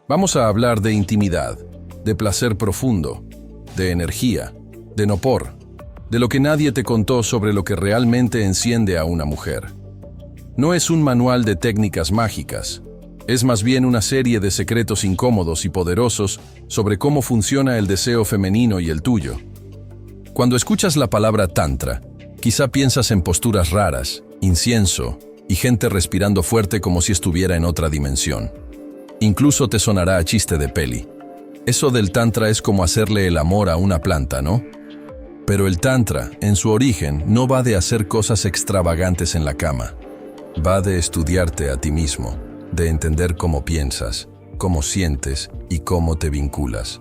Vamos a hablar de intimidad, de placer profundo, de energía, de nopor, de lo que nadie te contó sobre lo que realmente enciende a una mujer. No es un manual de técnicas mágicas, es más bien una serie de secretos incómodos y poderosos sobre cómo funciona el deseo femenino y el tuyo. Cuando escuchas la palabra tantra, quizá piensas en posturas raras, incienso y gente respirando fuerte como si estuviera en otra dimensión. Incluso te sonará a chiste de peli. Eso del tantra es como hacerle el amor a una planta, ¿no? Pero el tantra, en su origen, no va de hacer cosas extravagantes en la cama. Va de estudiarte a ti mismo, de entender cómo piensas, cómo sientes y cómo te vinculas.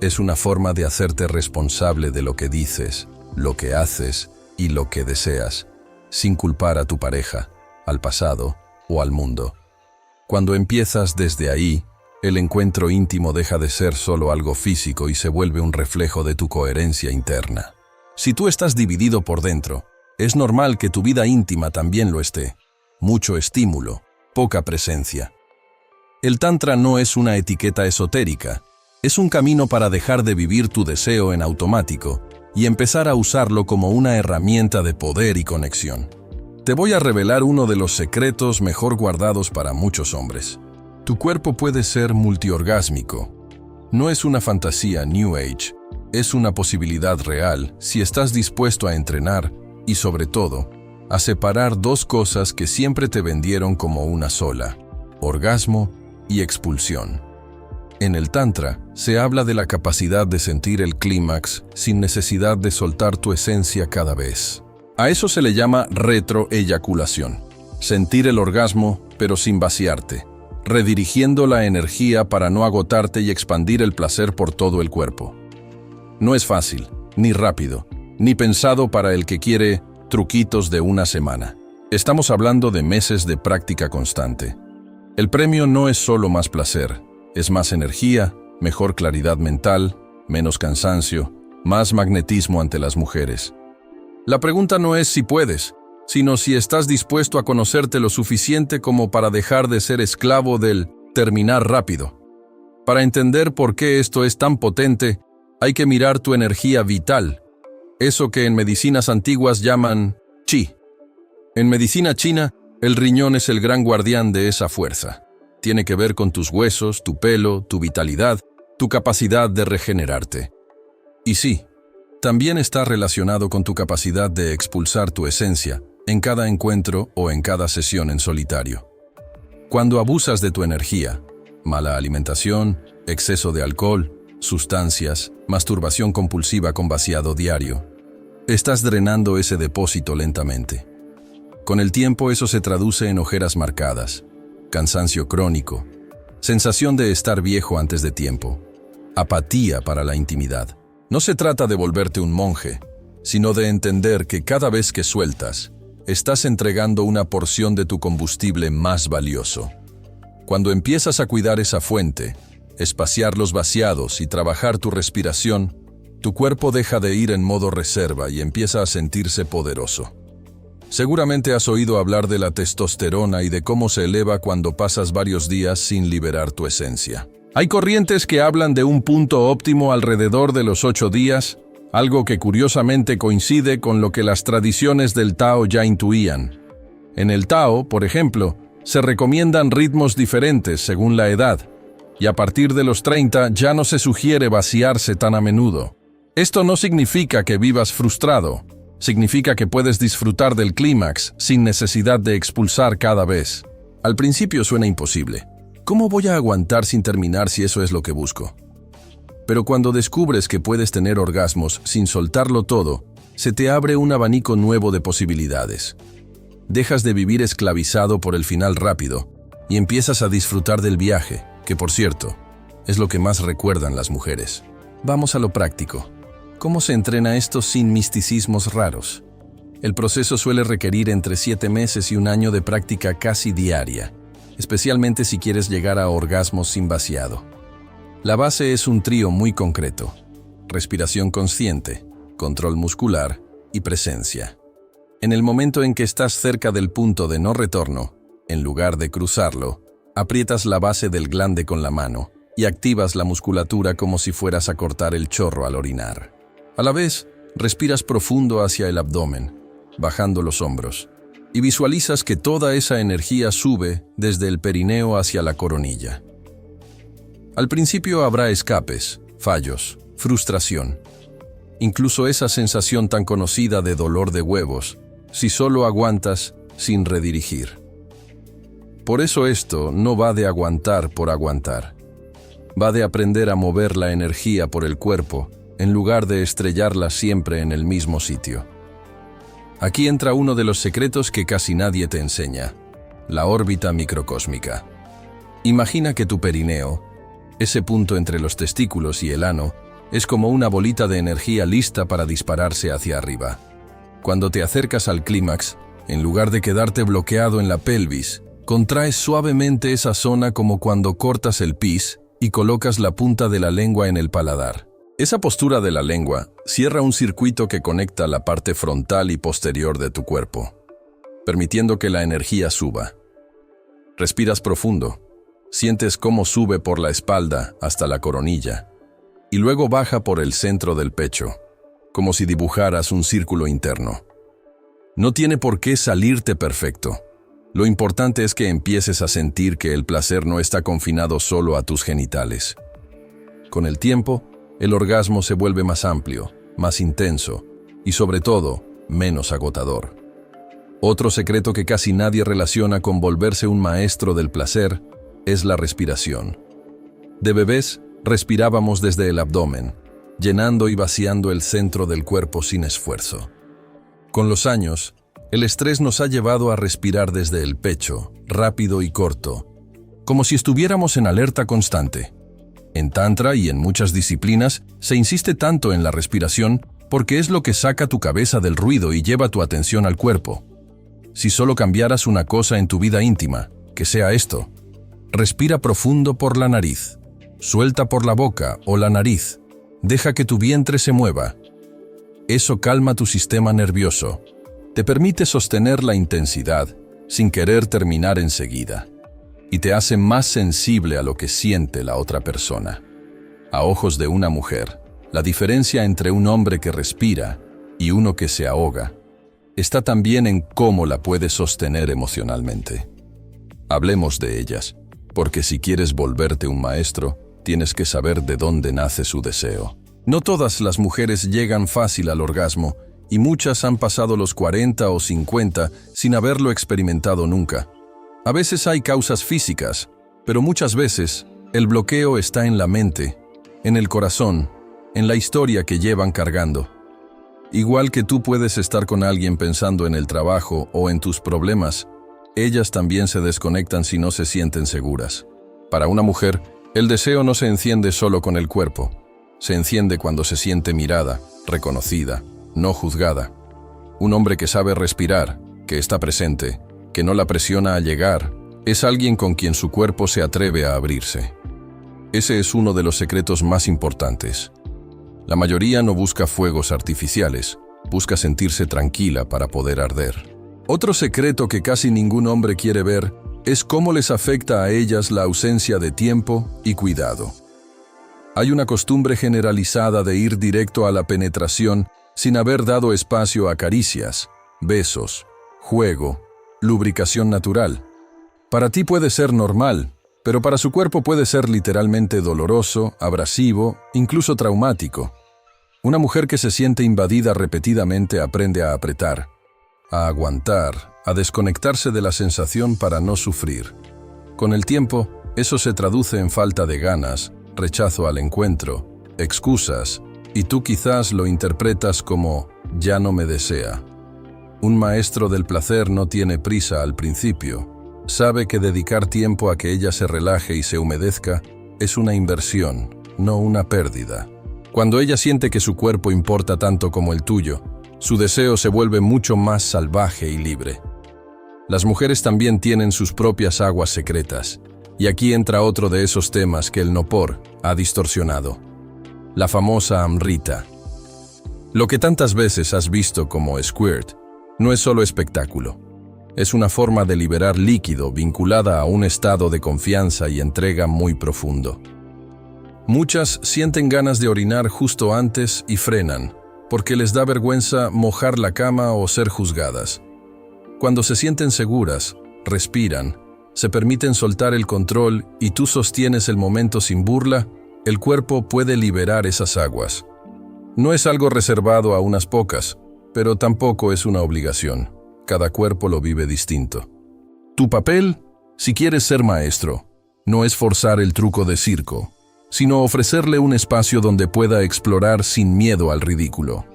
Es una forma de hacerte responsable de lo que dices, lo que haces y lo que deseas, sin culpar a tu pareja, al pasado o al mundo. Cuando empiezas desde ahí, el encuentro íntimo deja de ser solo algo físico y se vuelve un reflejo de tu coherencia interna. Si tú estás dividido por dentro, es normal que tu vida íntima también lo esté. Mucho estímulo, poca presencia. El Tantra no es una etiqueta esotérica, es un camino para dejar de vivir tu deseo en automático y empezar a usarlo como una herramienta de poder y conexión. Te voy a revelar uno de los secretos mejor guardados para muchos hombres. Tu cuerpo puede ser multiorgásmico. No es una fantasía New Age, es una posibilidad real si estás dispuesto a entrenar y, sobre todo, a separar dos cosas que siempre te vendieron como una sola: orgasmo y expulsión. En el Tantra se habla de la capacidad de sentir el clímax sin necesidad de soltar tu esencia cada vez. A eso se le llama retroeyaculación. Sentir el orgasmo, pero sin vaciarte, redirigiendo la energía para no agotarte y expandir el placer por todo el cuerpo. No es fácil, ni rápido, ni pensado para el que quiere truquitos de una semana. Estamos hablando de meses de práctica constante. El premio no es solo más placer, es más energía, mejor claridad mental, menos cansancio, más magnetismo ante las mujeres. La pregunta no es si puedes, sino si estás dispuesto a conocerte lo suficiente como para dejar de ser esclavo del terminar rápido. Para entender por qué esto es tan potente, hay que mirar tu energía vital, eso que en medicinas antiguas llaman chi. En medicina china, el riñón es el gran guardián de esa fuerza. Tiene que ver con tus huesos, tu pelo, tu vitalidad, tu capacidad de regenerarte. Y sí, también está relacionado con tu capacidad de expulsar tu esencia en cada encuentro o en cada sesión en solitario. Cuando abusas de tu energía, mala alimentación, exceso de alcohol, sustancias, masturbación compulsiva con vaciado diario, estás drenando ese depósito lentamente. Con el tiempo eso se traduce en ojeras marcadas, cansancio crónico, sensación de estar viejo antes de tiempo, apatía para la intimidad. No se trata de volverte un monje, sino de entender que cada vez que sueltas, estás entregando una porción de tu combustible más valioso. Cuando empiezas a cuidar esa fuente, espaciar los vaciados y trabajar tu respiración, tu cuerpo deja de ir en modo reserva y empieza a sentirse poderoso. Seguramente has oído hablar de la testosterona y de cómo se eleva cuando pasas varios días sin liberar tu esencia. Hay corrientes que hablan de un punto óptimo alrededor de los 8 días, algo que curiosamente coincide con lo que las tradiciones del Tao ya intuían. En el Tao, por ejemplo, se recomiendan ritmos diferentes según la edad, y a partir de los 30 ya no se sugiere vaciarse tan a menudo. Esto no significa que vivas frustrado, significa que puedes disfrutar del clímax sin necesidad de expulsar cada vez. Al principio suena imposible. ¿Cómo voy a aguantar sin terminar si eso es lo que busco? Pero cuando descubres que puedes tener orgasmos sin soltarlo todo, se te abre un abanico nuevo de posibilidades. Dejas de vivir esclavizado por el final rápido y empiezas a disfrutar del viaje, que por cierto, es lo que más recuerdan las mujeres. Vamos a lo práctico. ¿Cómo se entrena esto sin misticismos raros? El proceso suele requerir entre 7 meses y un año de práctica casi diaria, especialmente si quieres llegar a orgasmos sin vaciado. La base es un trío muy concreto: respiración consciente, control muscular y presencia. En el momento en que estás cerca del punto de no retorno, en lugar de cruzarlo, aprietas la base del glande con la mano y activas la musculatura como si fueras a cortar el chorro al orinar. A la vez, respiras profundo hacia el abdomen, bajando los hombros, y visualizas que toda esa energía sube desde el perineo hacia la coronilla. Al principio habrá escapes, fallos, frustración, incluso esa sensación tan conocida de dolor de huevos, si solo aguantas sin redirigir. Por eso esto no va de aguantar por aguantar. Va de aprender a mover la energía por el cuerpo, en lugar de estrellarla siempre en el mismo sitio. Aquí entra uno de los secretos que casi nadie te enseña: la órbita microcósmica. Imagina que tu perineo, ese punto entre los testículos y el ano, es como una bolita de energía lista para dispararse hacia arriba. Cuando te acercas al clímax, en lugar de quedarte bloqueado en la pelvis, contraes suavemente esa zona como cuando cortas el pis y colocas la punta de la lengua en el paladar. Esa postura de la lengua cierra un circuito que conecta la parte frontal y posterior de tu cuerpo, permitiendo que la energía suba. Respiras profundo, sientes cómo sube por la espalda hasta la coronilla, y luego baja por el centro del pecho, como si dibujaras un círculo interno. No tiene por qué salirte perfecto. Lo importante es que empieces a sentir que el placer no está confinado solo a tus genitales. Con el tiempo, el orgasmo se vuelve más amplio, más intenso y, sobre todo, menos agotador. Otro secreto que casi nadie relaciona con volverse un maestro del placer es la respiración. De bebés, respirábamos desde el abdomen, llenando y vaciando el centro del cuerpo sin esfuerzo. Con los años, el estrés nos ha llevado a respirar desde el pecho, rápido y corto, como si estuviéramos en alerta constante. En Tantra y en muchas disciplinas se insiste tanto en la respiración porque es lo que saca tu cabeza del ruido y lleva tu atención al cuerpo. Si solo cambiaras una cosa en tu vida íntima, que sea esto: respira profundo por la nariz, suelta por la boca o la nariz, deja que tu vientre se mueva. Eso calma tu sistema nervioso, te permite sostener la intensidad sin querer terminar enseguida, y te hace más sensible a lo que siente la otra persona. A ojos de una mujer, la diferencia entre un hombre que respira y uno que se ahoga está también en cómo la puedes sostener emocionalmente. Hablemos de ellas, porque si quieres volverte un maestro, tienes que saber de dónde nace su deseo. No todas las mujeres llegan fácil al orgasmo, y muchas han pasado los 40 o 50 sin haberlo experimentado nunca. A veces hay causas físicas, pero muchas veces el bloqueo está en la mente, en el corazón, en la historia que llevan cargando. Igual que tú puedes estar con alguien pensando en el trabajo o en tus problemas, ellas también se desconectan si no se sienten seguras. Para una mujer, el deseo no se enciende solo con el cuerpo. Se enciende cuando se siente mirada, reconocida, no juzgada. Un hombre que sabe respirar, que está presente, que no la presiona a llegar, es alguien con quien su cuerpo se atreve a abrirse. Ese es uno de los secretos más importantes. La mayoría no busca fuegos artificiales, busca sentirse tranquila para poder arder. Otro secreto que casi ningún hombre quiere ver es cómo les afecta a ellas la ausencia de tiempo y cuidado. Hay una costumbre generalizada de ir directo a la penetración sin haber dado espacio a caricias, besos, juego, lubricación natural. Para ti puede ser normal, pero para su cuerpo puede ser literalmente doloroso, abrasivo, incluso traumático. Una mujer que se siente invadida repetidamente aprende a apretar, a aguantar, a desconectarse de la sensación para no sufrir. Con el tiempo, eso se traduce en falta de ganas, rechazo al encuentro, excusas, y tú quizás lo interpretas como «ya no me desea». Un maestro del placer no tiene prisa al principio. Sabe que dedicar tiempo a que ella se relaje y se humedezca es una inversión, no una pérdida. Cuando ella siente que su cuerpo importa tanto como el tuyo, su deseo se vuelve mucho más salvaje y libre. Las mujeres también tienen sus propias aguas secretas, y aquí entra otro de esos temas que el Nopor ha distorsionado: la famosa Amrita. Lo que tantas veces has visto como squirt no es solo espectáculo. Es una forma de liberar líquido vinculada a un estado de confianza y entrega muy profundo. Muchas sienten ganas de orinar justo antes y frenan, porque les da vergüenza mojar la cama o ser juzgadas. Cuando se sienten seguras, respiran, se permiten soltar el control y tú sostienes el momento sin burla, el cuerpo puede liberar esas aguas. No es algo reservado a unas pocas, pero tampoco es una obligación. Cada cuerpo lo vive distinto. Tu papel, si quieres ser maestro, no es forzar el truco de circo, sino ofrecerle un espacio donde pueda explorar sin miedo al ridículo.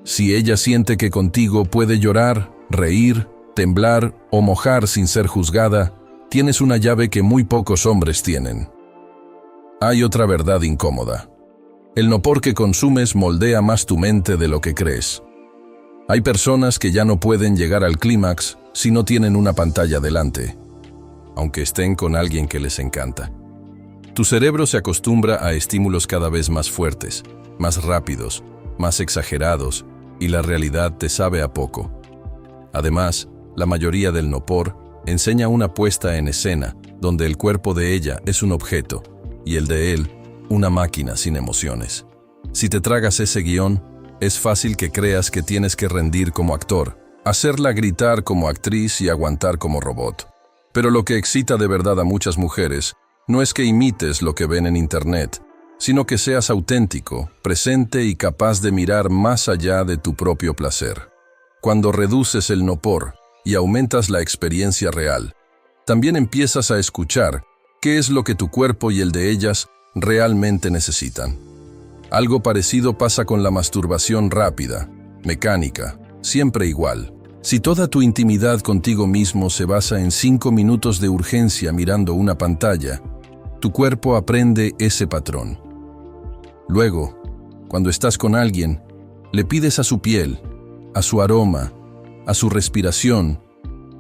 Si ella siente que contigo puede llorar, reír, temblar o mojar sin ser juzgada, tienes una llave que muy pocos hombres tienen. Hay otra verdad incómoda. El nopor que consumes moldea más tu mente de lo que crees. Hay personas que ya no pueden llegar al clímax si no tienen una pantalla delante, aunque estén con alguien que les encanta. Tu cerebro se acostumbra a estímulos cada vez más fuertes, más rápidos, más exagerados, y la realidad te sabe a poco. Además, la mayoría del nopor enseña una puesta en escena, donde el cuerpo de ella es un objeto, y el de él, una máquina sin emociones. Si te tragas ese guión, es fácil que creas que tienes que rendir como actor, hacerla gritar como actriz y aguantar como robot. Pero lo que excita de verdad a muchas mujeres no es que imites lo que ven en internet, sino que seas auténtico, presente y capaz de mirar más allá de tu propio placer. Cuando reduces el nopor y aumentas la experiencia real, también empiezas a escuchar qué es lo que tu cuerpo y el de ellas realmente necesitan. Algo parecido pasa con la masturbación rápida, mecánica, siempre igual. Si toda tu intimidad contigo mismo se basa en 5 minutos de urgencia mirando una pantalla, tu cuerpo aprende ese patrón. Luego, cuando estás con alguien, le pides a su piel, a su aroma, a su respiración,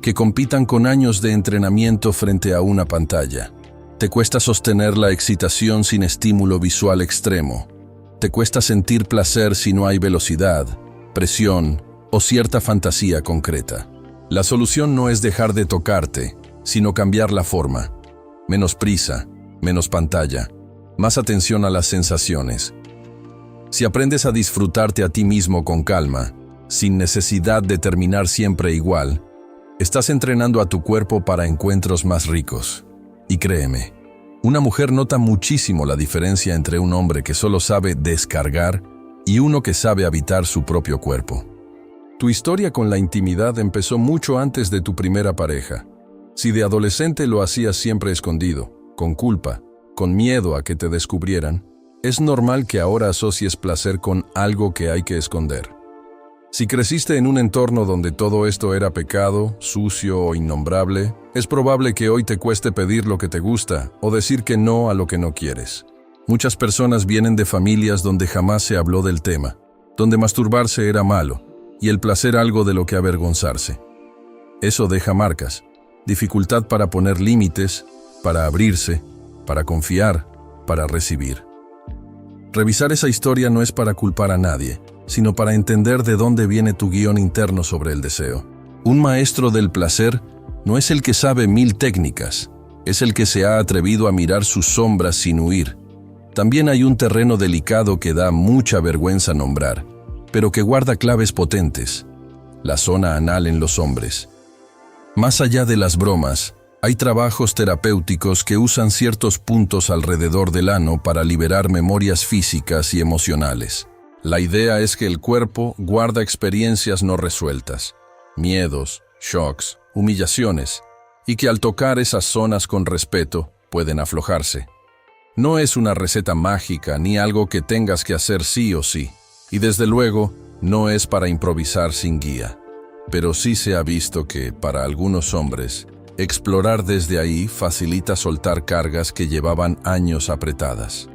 que compitan con años de entrenamiento frente a una pantalla. Te cuesta sostener la excitación sin estímulo visual extremo. Te cuesta sentir placer si no hay velocidad, presión o cierta fantasía concreta. La solución no es dejar de tocarte, sino cambiar la forma. Menos prisa, menos pantalla, más atención a las sensaciones. Si aprendes a disfrutarte a ti mismo con calma, sin necesidad de terminar siempre igual, estás entrenando a tu cuerpo para encuentros más ricos. Y créeme, una mujer nota muchísimo la diferencia entre un hombre que solo sabe descargar y uno que sabe habitar su propio cuerpo. Tu historia con la intimidad empezó mucho antes de tu primera pareja. Si de adolescente lo hacías siempre escondido, con culpa, con miedo a que te descubrieran, es normal que ahora asocies placer con algo que hay que esconder. Si creciste en un entorno donde todo esto era pecado, sucio o innombrable, es probable que hoy te cueste pedir lo que te gusta o decir que no a lo que no quieres. Muchas personas vienen de familias donde jamás se habló del tema, donde masturbarse era malo y el placer algo de lo que avergonzarse. Eso deja marcas, dificultad para poner límites, para abrirse, para confiar, para recibir. Revisar esa historia no es para culpar a nadie, sino para entender de dónde viene tu guión interno sobre el deseo. Un maestro del placer no es el que sabe 1000 técnicas, es el que se ha atrevido a mirar sus sombras sin huir. También hay un terreno delicado que da mucha vergüenza nombrar, pero que guarda claves potentes: la zona anal en los hombres. Más allá de las bromas, hay trabajos terapéuticos que usan ciertos puntos alrededor del ano para liberar memorias físicas y emocionales. La idea es que el cuerpo guarda experiencias no resueltas, miedos, shocks, humillaciones, y que al tocar esas zonas con respeto pueden aflojarse. No es una receta mágica ni algo que tengas que hacer sí o sí, y desde luego no es para improvisar sin guía. Pero sí se ha visto que, para algunos hombres, explorar desde ahí facilita soltar cargas que llevaban años apretadas.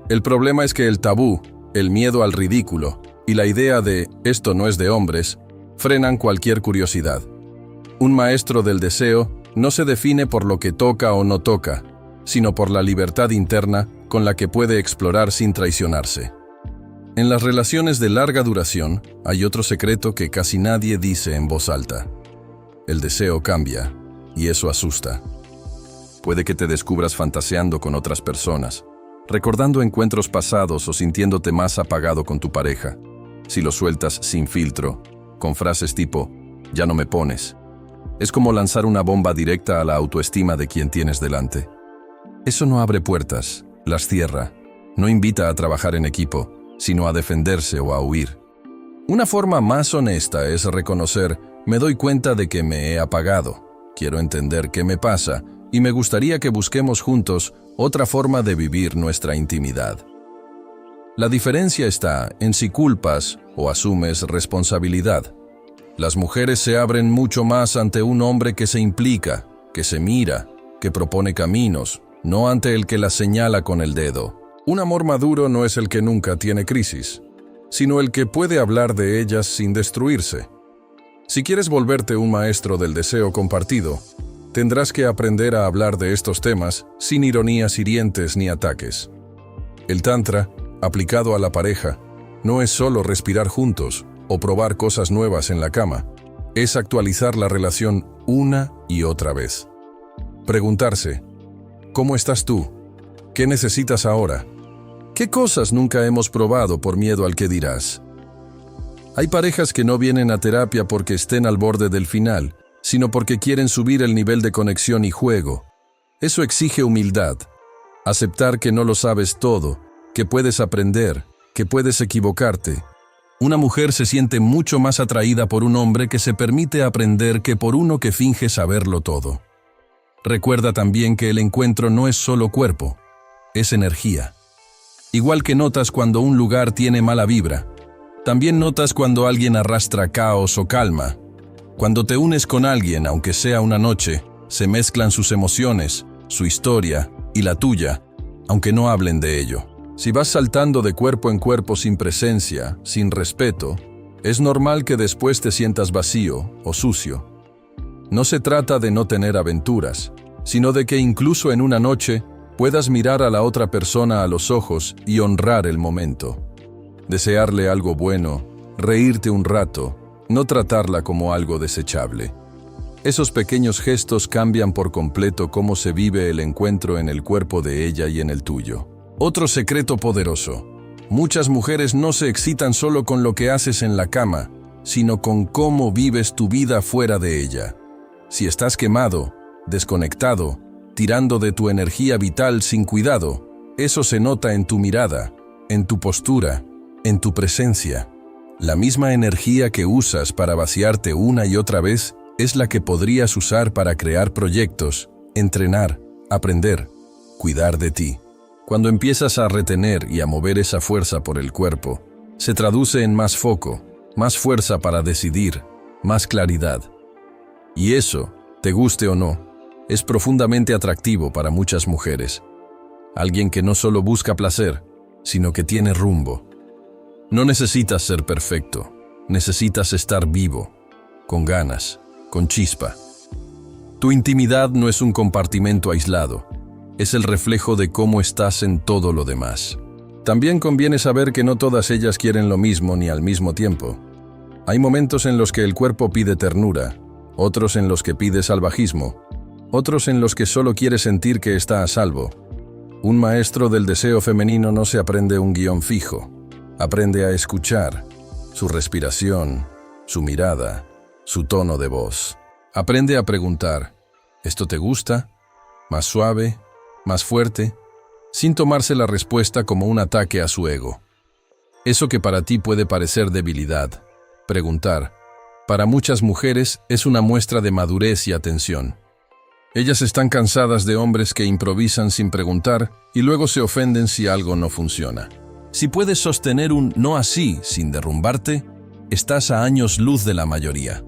El problema es que el tabú, el miedo al ridículo y la idea de «esto no es de hombres» frenan cualquier curiosidad. Un maestro del deseo no se define por lo que toca o no toca, sino por la libertad interna con la que puede explorar sin traicionarse. En las relaciones de larga duración hay otro secreto que casi nadie dice en voz alta. El deseo cambia, y eso asusta. Puede que te descubras fantaseando con otras personas, recordando encuentros pasados o sintiéndote más apagado con tu pareja. Si lo sueltas sin filtro, con frases tipo, ya no me pones. Es como lanzar una bomba directa a la autoestima de quien tienes delante. Eso no abre puertas, las cierra. No invita a trabajar en equipo, sino a defenderse o a huir. Una forma más honesta es reconocer, me doy cuenta de que me he apagado. Quiero entender qué me pasa y me gustaría que busquemos juntos otra forma de vivir nuestra intimidad. La diferencia está en si culpas o asumes responsabilidad. Las mujeres se abren mucho más ante un hombre que se implica, que se mira, que propone caminos, no ante el que las señala con el dedo. Un amor maduro no es el que nunca tiene crisis, sino el que puede hablar de ellas sin destruirse. Si quieres volverte un maestro del deseo compartido, tendrás que aprender a hablar de estos temas sin ironías hirientes ni ataques. El Tantra, aplicado a la pareja, no es solo respirar juntos o probar cosas nuevas en la cama, es actualizar la relación una y otra vez. Preguntarse, ¿cómo estás tú? ¿Qué necesitas ahora? ¿Qué cosas nunca hemos probado por miedo al que dirás? Hay parejas que no vienen a terapia porque estén al borde del final, sino porque quieren subir el nivel de conexión y juego. Eso exige humildad, aceptar que no lo sabes todo, que puedes aprender, que puedes equivocarte. Una mujer se siente mucho más atraída por un hombre que se permite aprender que por uno que finge saberlo todo. Recuerda también que el encuentro no es solo cuerpo, es energía. Igual que notas cuando un lugar tiene mala vibra, también notas cuando alguien arrastra caos o calma. Cuando te unes con alguien, aunque sea una noche, se mezclan sus emociones, su historia y la tuya, aunque no hablen de ello. Si vas saltando de cuerpo en cuerpo sin presencia, sin respeto, es normal que después te sientas vacío o sucio. No se trata de no tener aventuras, sino de que incluso en una noche puedas mirar a la otra persona a los ojos y honrar el momento. Desearle algo bueno, reírte un rato, no tratarla como algo desechable. Esos pequeños gestos cambian por completo cómo se vive el encuentro en el cuerpo de ella y en el tuyo. Otro secreto poderoso. Muchas mujeres no se excitan solo con lo que haces en la cama, sino con cómo vives tu vida fuera de ella. Si estás quemado, desconectado, tirando de tu energía vital sin cuidado, eso se nota en tu mirada, en tu postura, en tu presencia. La misma energía que usas para vaciarte una y otra vez es la que podrías usar para crear proyectos, entrenar, aprender, cuidar de ti. Cuando empiezas a retener y a mover esa fuerza por el cuerpo, se traduce en más foco, más fuerza para decidir, más claridad. Y eso, te guste o no, es profundamente atractivo para muchas mujeres. Alguien que no solo busca placer, sino que tiene rumbo. No necesitas ser perfecto, necesitas estar vivo, con ganas, con chispa. Tu intimidad no es un compartimento aislado, es el reflejo de cómo estás en todo lo demás. También conviene saber que no todas ellas quieren lo mismo ni al mismo tiempo. Hay momentos en los que el cuerpo pide ternura, otros en los que pide salvajismo, otros en los que solo quiere sentir que está a salvo. Un maestro del deseo femenino no se aprende un guión fijo, aprende a escuchar su respiración, su mirada, su tono de voz. Aprende a preguntar, ¿esto te gusta? ¿Más suave? ¿Más fuerte? Sin tomarse la respuesta como un ataque a su ego. Eso que para ti puede parecer debilidad, preguntar, para muchas mujeres es una muestra de madurez y atención. Ellas están cansadas de hombres que improvisan sin preguntar y luego se ofenden si algo no funciona. Si puedes sostener un no así sin derrumbarte, estás a años luz de la mayoría.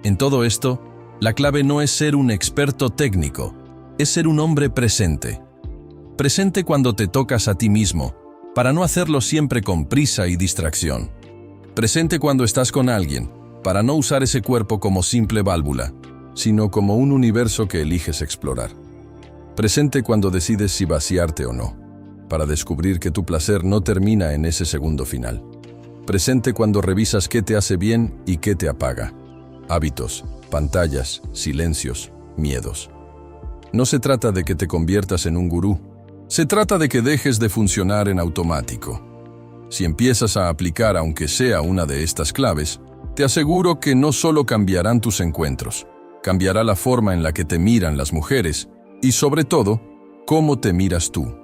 En todo esto, la clave no es ser un experto técnico, es ser un hombre presente. Presente cuando te tocas a ti mismo, para no hacerlo siempre con prisa y distracción. Presente cuando estás con alguien, para no usar ese cuerpo como simple válvula, sino como un universo que eliges explorar. Presente cuando decides si vaciarte o no, para descubrir que tu placer no termina en ese segundo final. Presente cuando revisas qué te hace bien y qué te apaga. Hábitos, pantallas, silencios, miedos. No se trata de que te conviertas en un gurú, Se trata de que dejes de funcionar en automático. Si empiezas a aplicar aunque sea una de estas claves, te aseguro que no solo cambiarán tus encuentros, cambiará la forma en la que te miran las mujeres y, sobre todo, cómo te miras tú.